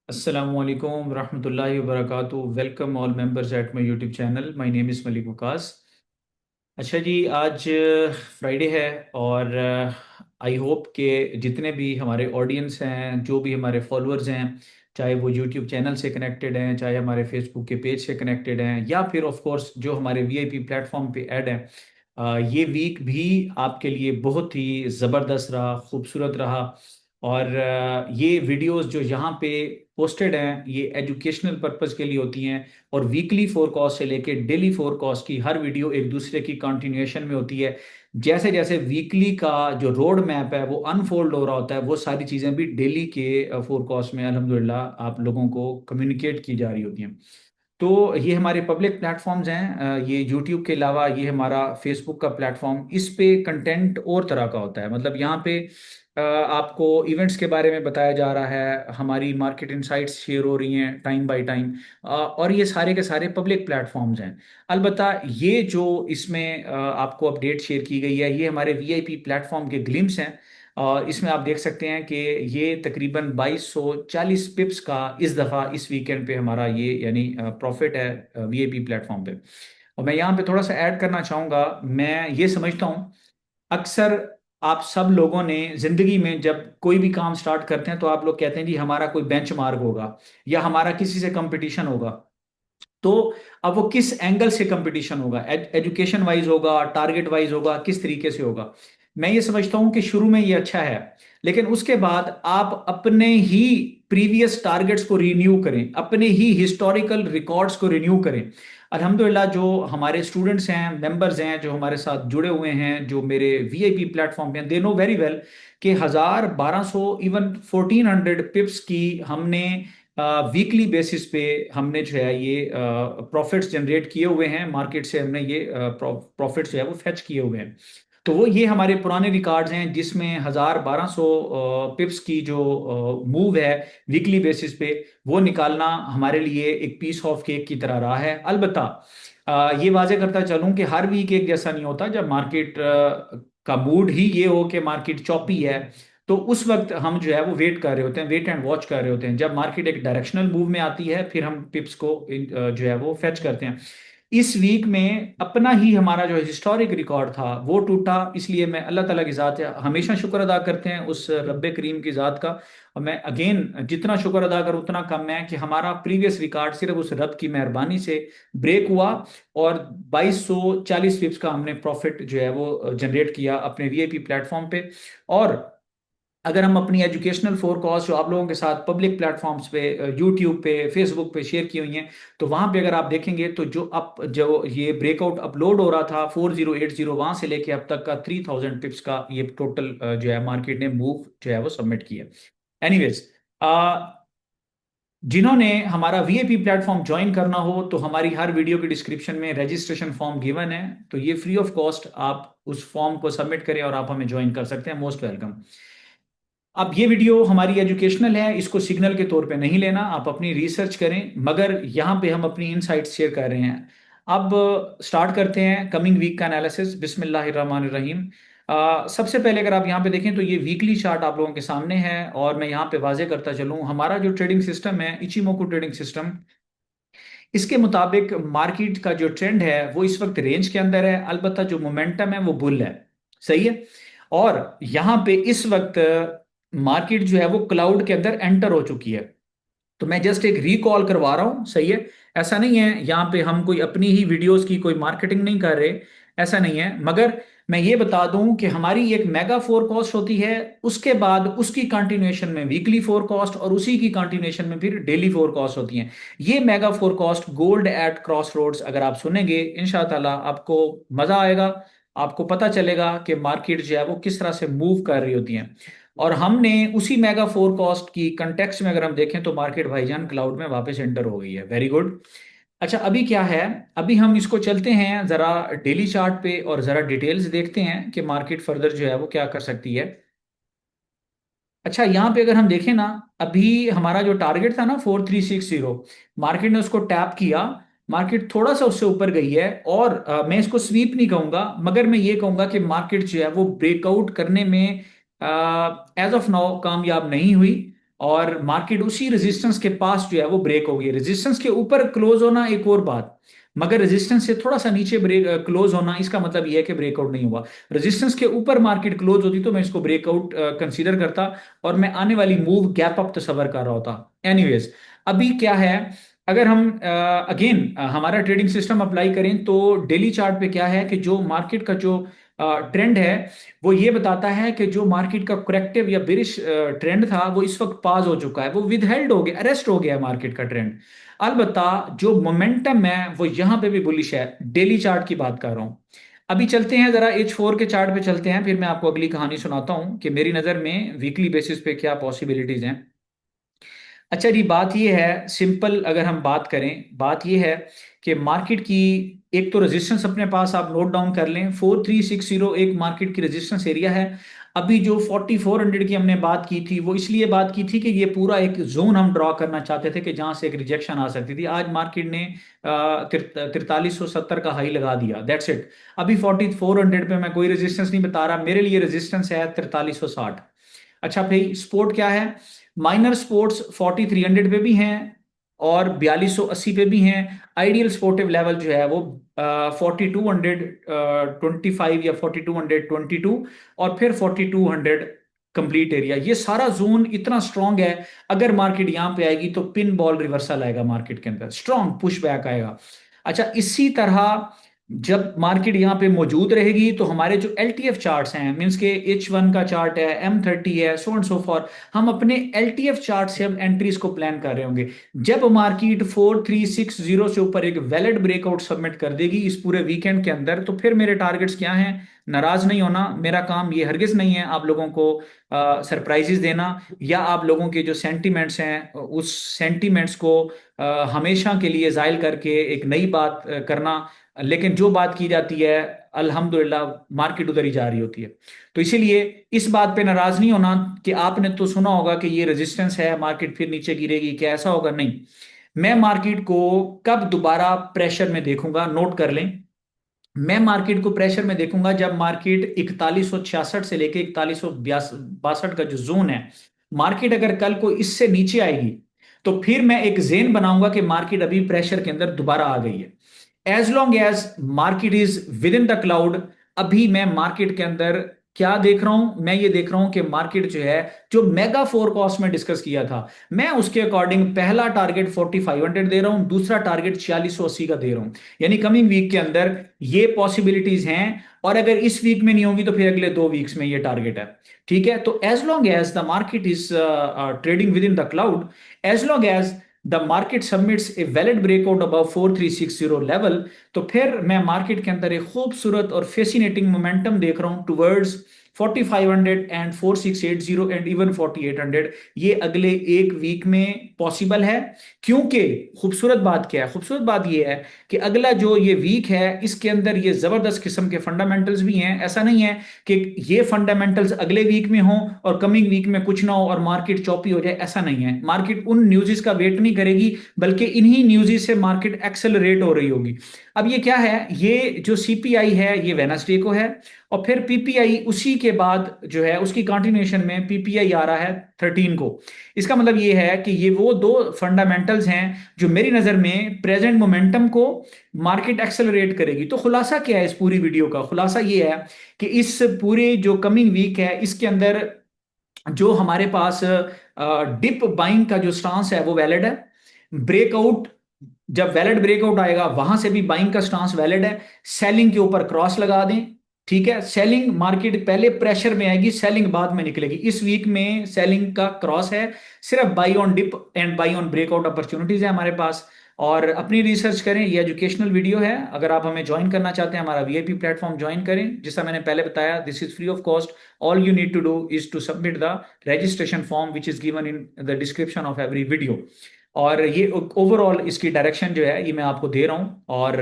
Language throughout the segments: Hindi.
Assalamualaikum warahmatullahi wabarakatuh. Welcome all members at my YouTube channel. My name is Malik Waqas. अच्छा जी, आज फ्राइडे है और आई होप कि जितने भी हमारे ऑडियंस हैं, जो भी हमारे फॉलोअर्स हैं, चाहे वो यूट्यूब चैनल से कनेक्टेड हैं, चाहे हमारे फेसबुक के पेज से कनेक्टेड हैं, या फिर ऑफ कोर्स जो हमारे वीआईपी प्लेटफॉर्म पे ऐड हैं, ये वीक भी आपके लिए बहुत ही ज़बरदस्त रहा, खूबसूरत रहा। और ये वीडियोस जो यहाँ पे पोस्टेड हैं, ये एजुकेशनल पर्पस के लिए होती हैं। और वीकली फोरकास्ट से लेके डेली फोरकास्ट की हर वीडियो एक दूसरे की कंटिन्यूएशन में होती है। जैसे जैसे वीकली का जो रोड मैप है वो अनफोल्ड हो रहा होता है, वो सारी चीज़ें भी डेली के फोरकास्ट में अल्हम्दुलिल्लाह आप लोगों को कम्युनिकेट की जा रही होती हैं। तो ये हमारे पब्लिक प्लेटफॉर्म्स हैं। ये यूट्यूब के अलावा ये हमारा फेसबुक का प्लेटफॉर्म, इस पे कंटेंट और तरह का होता है। मतलब यहाँ पे आपको इवेंट्स के बारे में बताया जा रहा है, हमारी मार्केट इनसाइट्स शेयर हो रही हैं टाइम बाय टाइम। और ये सारे के सारे पब्लिक प्लेटफॉर्म्स हैं। अलबत्ता ये जो इसमें आपको अपडेट शेयर की गई है, ये हमारे वीआईपी प्लेटफॉर्म के ग्लिम्स हैं। और इसमें आप देख सकते हैं कि ये तकरीबन 2240 पिप्स का इस दफ़ा इस वीकेंड पे हमारा ये यानी प्रॉफिट है वीआईपी प्लेटफॉर्म पे। और मैं यहाँ पे थोड़ा सा ऐड करना चाहूँगा। मैं ये समझता हूँ, अक्सर आप सब लोगों ने जिंदगी में जब कोई भी काम स्टार्ट करते हैं तो आप लोग कहते हैं जी हमारा कोई बेंचमार्क होगा या हमारा किसी से कंपटीशन होगा। तो अब वो किस एंगल से कंपटीशन होगा, एजुकेशन वाइज होगा, टारगेट वाइज होगा, किस तरीके से होगा। मैं ये समझता हूं कि शुरू में ये अच्छा है, लेकिन उसके बाद आप अपने ही प्रीवियस टारगेट्स को रिन्यू करें, अपने ही हिस्टोरिकल रिकॉर्ड्स को रिन्यू करें। अल्हम्दुलिल्लाह जो हमारे स्टूडेंट्स हैं, मेंबर्स हैं, जो हमारे साथ जुड़े हुए हैं, जो मेरे वीआईपी प्लेटफॉर्म पे हैं, दे नो वेरी वेल कि 1000 1200 इवन 1400 पिप्स की हमने वीकली बेसिस पे हमने जो है ये प्रॉफिट्स जनरेट किए हुए हैं। मार्केट से हमने ये प्रॉफिट्स जो है वो फेच किए हुए हैं। तो वो ये हमारे पुराने रिकॉर्ड्स हैं जिसमें 1000 1200 पिप्स की जो मूव है वीकली बेसिस पे, वो निकालना हमारे लिए एक पीस ऑफ केक की तरह रहा है। अलबत्ता ये वाजे करता चलूं कि हर वीक एक जैसा नहीं होता। जब मार्केट का मूड ही ये हो कि मार्केट चॉपी है, तो उस वक्त हम जो है वो वेट कर रहे होते हैं, वेट एंड वॉच कर रहे होते हैं। जब मार्केट एक डायरेक्शनल मूव में आती है, फिर हम पिप्स को जो है वो फेच करते हैं। इस वीक में अपना ही हमारा जो हिस्टोरिक रिकॉर्ड था वो टूटा, इसलिए मैं अल्लाह ताला की ज़ात है, हमेशा शुक्र अदा करते हैं उस रब्बे करीम की ज़ात का। और मैं अगेन जितना शुक्र अदा करूँ उतना कम है कि हमारा प्रीवियस रिकॉर्ड सिर्फ उस रब की मेहरबानी से ब्रेक हुआ। और 2240 पिप्स का हमने प्रॉफिट जो है वो जनरेट किया अपने वीआईपी प्लेटफॉर्म पे। और अगर हम अपनी एजुकेशनल फोरकास्ट जो आप लोगों के साथ पब्लिक प्लेटफॉर्म्स पे, यूट्यूब पे, फेसबुक पे शेयर की हुई हैं, तो वहां पे अगर आप देखेंगे तो जो ये ब्रेकआउट अपलोड हो रहा था 4080, वहां से लेके अब तक का 3000 टिप्स का ये टोटल जो है मार्केट ने मूव जो है वो सबमिट किया। एनीवेज, जिन्होंने हमारा वीआईपी प्लेटफॉर्म ज्वाइन करना हो तो हमारी हर वीडियो के डिस्क्रिप्शन में रजिस्ट्रेशन फॉर्म गिवन है। तो ये फ्री ऑफ कॉस्ट आप उस फॉर्म को सबमिट करें और आप हमें ज्वाइन कर सकते हैं। Most welcome. अब ये वीडियो हमारी एजुकेशनल है, इसको सिग्नल के तौर पे नहीं लेना, आप अपनी रिसर्च करें, मगर यहाँ पे हम अपनी इनसाइट्स शेयर कर रहे हैं। अब स्टार्ट करते हैं कमिंग वीक का एनालिसिस। बिस्मिल्लाहिर्रहमानिर्रहीम। सबसे पहले अगर आप यहाँ पे देखें तो ये वीकली चार्ट आप लोगों के सामने है, और मैं यहाँ पे वाजे करता चलूँ हमारा जो ट्रेडिंग सिस्टम है, इचिमोकू ट्रेडिंग सिस्टम, इसके मुताबिक मार्केट का जो ट्रेंड है वो इस वक्त रेंज के अंदर है। अलबत्ता जो मोमेंटम है वो बुल है। सही है। और यहाँ पे इस वक्त मार्केट जो है वो क्लाउड के अंदर एंटर हो चुकी है। तो मैं जस्ट एक रिकॉल करवा रहा हूं। सही है। ऐसा नहीं है यहाँ पे हम कोई अपनी ही वीडियोस की कोई मार्केटिंग नहीं कर रहे, ऐसा नहीं है। मगर मैं ये बता दूं कि हमारी एक मेगा फोरकास्ट होती है, उसके बाद उसकी कंटिन्यूएशन में वीकली फोरकास्ट, और उसी की कंटिन्यूएशन में फिर डेली फोरकास्ट होती है। ये mega forecast gold at crossroads अगर आप सुनेंगे इंशाल्लाह ताला आपको मजा आएगा। आपको पता चलेगा कि मार्केट जो है वो किस तरह से मूव कर रही होती है। और हमने उसी मेगा फोरकास्ट की कंटेक्स्ट में अगर हम देखें तो मार्केट भाईजान क्लाउड में वापस एंटर हो गई है। Very good. अच्छा, अभी क्या है, अभी हम इसको चलते हैं जरा डेली चार्ट पे और जरा डिटेल्स देखते हैं कि मार्केट फर्दर जो है वो क्या कर सकती है। अच्छा, यहाँ पे अगर हम देखें ना, अभी हमारा जो टारगेट था ना 4360, मार्केट ने उसको टैप किया। मार्केट थोड़ा सा उससे ऊपर गई है, और मैं इसको स्वीप नहीं कहूंगा, मगर मैं ये कहूंगा कि मार्केट जो है वो ब्रेकआउट करने में एज ऑफ नाउ कामयाब नहीं हुई। और मार्केट उसी रेजिस्टेंस के पास जो है वो ब्रेक हो गई। रेजिस्टेंस के ऊपर क्लोज होना एक और बात, मगर रेजिस्टेंस से थोड़ा सा नीचे ब्रेक क्लोज होना, इसका मतलब यह है कि ब्रेकआउट नहीं हुआ। रेजिस्टेंस के ऊपर मार्केट क्लोज होती तो मैं इसको ब्रेकआउट कंसीडर करता, और मैं आने वाली मूव गैप अप तस्वर कर रहा होता। एनीवेज, अभी क्या है, अगर हम अगेन हमारा ट्रेडिंग सिस्टम अप्लाई करें तो डेली चार्ट पे क्या है कि जो मार्केट का जो ट्रेंड है वो ये बताता है कि जो मार्केट का करेक्टिव या बेरिश ट्रेंड था वो इस वक्त पास हो चुका है, वो विदहेल्ड हो गया, अरेस्ट हो गया है मार्केट का ट्रेंड। अलबत्ता जो मोमेंटम है वो यहां पे भी बुलिश है। डेली चार्ट की बात कर रहा हूं। अभी चलते हैं जरा H4 के चार्ट पे चलते हैं, फिर मैं आपको अगली कहानी सुनाता हूं कि मेरी नजर में वीकली बेसिस पे क्या पॉसिबिलिटीज हैं। अच्छा जी, बात ये है सिंपल, अगर हम बात करें, बात ये है कि मार्केट की एक तो रेजिस्टेंस अपने पास आप नोट डाउन कर लें, 4360 एक मार्केट की रेजिस्टेंस एरिया है। अभी जो 4400 की हमने बात की थी वो इसलिए बात की थी कि ये पूरा एक जोन हम ड्रॉ करना चाहते थे कि जहां से एक रिजेक्शन आ सकती थी। आज मार्केट ने 4370 का हाई लगा दिया, दैट्स इट। अभी 4400 पे मैं कोई रेजिस्टेंस नहीं बता रहा, मेरे लिए रेजिस्टेंस है 4360। अच्छा भाई, स्पोर्ट क्या है? माइनर स्पोर्ट्स 4300 पे भी हैं और 4280 पे भी हैं। आइडियल स्पोर्टिव लेवल जो है वो 4225 या 4222, और फिर 4200 कंप्लीट एरिया। ये सारा जोन इतना स्ट्रांग है, अगर मार्केट यहां पे आएगी तो पिन बॉल रिवर्सल आएगा मार्केट के अंदर, स्ट्रांग पुश बैक आएगा। अच्छा, इसी तरह जब मार्केट यहाँ पे मौजूद रहेगी तो हमारे जो LTF चार्ट्स हैं, मींस के H1 का चार्ट है, M30 है, सो एंड सो फॉर, हम अपने LTF चार्ट से हम एंट्रीज को प्लान कर रहे होंगे। जब मार्केट 4360 से ऊपर एक वैलिड ब्रेकआउट सबमिट कर देगी इस पूरे वीकेंड के अंदर, तो फिर मेरे टारगेट्स क्या हैं? नाराज नहीं होना, मेरा काम ये हरगिज नहीं है आप लोगों को सरप्राइजेस देना, या आप लोगों के जो सेंटिमेंट्स हैं उस सेंटिमेंट्स को हमेशा के लिए जायल करके एक नई बात करना। लेकिन जो बात की जाती है अल्हम्दुलिल्लाह मार्केट उधर ही जा रही होती है। तो इसीलिए इस बात पे नाराज नहीं होना कि आपने तो सुना होगा कि ये रेजिस्टेंस है, मार्केट फिर नीचे गिरेगी, क्या ऐसा होगा? नहीं। मैं मार्केट को कब दोबारा प्रेशर में देखूंगा, नोट कर लें। मैं मार्केट को प्रेशर में देखूंगा जब मार्केट 4166 से लेके 4162 का जो जोन है, मार्केट अगर कल को इससे नीचे आएगी तो फिर मैं एक जेन बनाऊंगा कि मार्केट अभी प्रेशर के अंदर दोबारा आ गई है। As long as market is within the cloud, अभी मैं मार्केट के अंदर क्या देख रहा हूं? मैं ये देख रहा हूं कि मार्केट जो है, जो मेगा फोरकास्ट में डिस्कस किया था, मैं उसके अकॉर्डिंग पहला टारगेट 4500 दे रहा हूं, दूसरा टारगेट 4680 का दे रहा हूं। यानी कमिंग वीक के अंदर ये पॉसिबिलिटीज हैं, और अगर इस वीक में नहीं होगी तो फिर अगले 2 वीक्स में ये टारगेट है। ठीक है, तो as long as the market is trading within the cloud, as long as the market submits a valid breakout above 4360 level, तो फिर मैं मार्केट के अंदर एक खूबसूरत और फेसिनेटिंग मोमेंटम देख रहा हूं टुवर्ड्स 4500 एंड 4680 एंड इवन 4800। ये अगले एक वीक में पॉसिबल है। क्योंकि खूबसूरत बात क्या है? खूबसूरत बात ये है कि अगला जो ये वीक है इसके अंदर ये जबरदस्त किस्म के फंडामेंटल्स भी हैं। ऐसा नहीं है कि ये फंडामेंटल्स अगले वीक में हो और कमिंग वीक में कुछ ना हो और मार्केट चॉपी हो जाए, ऐसा नहीं है। मार्केट उन न्यूज़ का वेट नहीं करेगी, बल्कि इन्हीं न्यूज़ से मार्केट एक्सेलरेट हो रही होगी। अब ये क्या है? ये जो CPI है ये वेनसडे को है, और फिर PPI उसी के बाद जो है उसकी कंटिन्यूएशन में PPI आ रहा है 13 को। इसका मतलब ये है कि ये वो दो फंडामेंटल्स हैं जो मेरी नज़र में प्रेजेंट मोमेंटम को मार्केट एक्सेलरेट करेगी। तो खुलासा क्या है इस पूरी वीडियो का? खुलासा ये है कि इस पूरे जो कमिंग वीक है इसके अंदर जो हमारे पास डिप बाइंग का जो स्टांस है वो वैलिड है। ब्रेकआउट, जब वैलिड ब्रेकआउट आएगा वहां से भी बाइंग का स्टांस वैलिड है। सेलिंग के ऊपर क्रॉस लगा दें। ठीक है, सेलिंग, मार्केट पहले प्रेशर में आएगी, सेलिंग बाद में निकलेगी। इस वीक में सेलिंग का क्रॉस है, सिर्फ buy on dip and buy on breakout opportunities है हमारे पास। और अपनी रिसर्च करें, ये एजुकेशनल वीडियो है। अगर आप हमें ज्वाइन करना चाहते हैं, हमारा VIP प्लेटफॉर्म ज्वाइन करें, जिसका मैंने पहले बताया, this is free of cost. All you need to do is to submit the registration form which is given in the description of every video. और ये ओवरऑल इसकी डायरेक्शन जो है ये मैं आपको दे रहा हूँ, और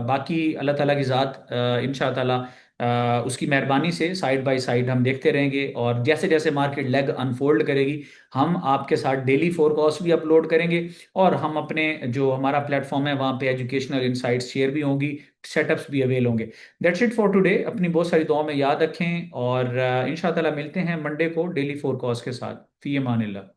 बाकी अल्लाह ताला की ज़ात इंशा ताला उसकी मेहरबानी से साइड बाय साइड हम देखते रहेंगे, और जैसे जैसे मार्केट लेग अनफोल्ड करेगी हम आपके साथ डेली फोरकास्ट भी अपलोड करेंगे, और हम अपने जो हमारा प्लेटफॉर्म है वहाँ पे एजुकेशनल इंसाइट्स शेयर भी होंगी, सेटअप्स भी अवेल होंगे। That's it for today. अपनी बहुत सारी दुआ में याद रखें, और इंशा ताला मिलते हैं मंडे को डेली फोरकास्ट के साथ। फी अमानिल्लाह।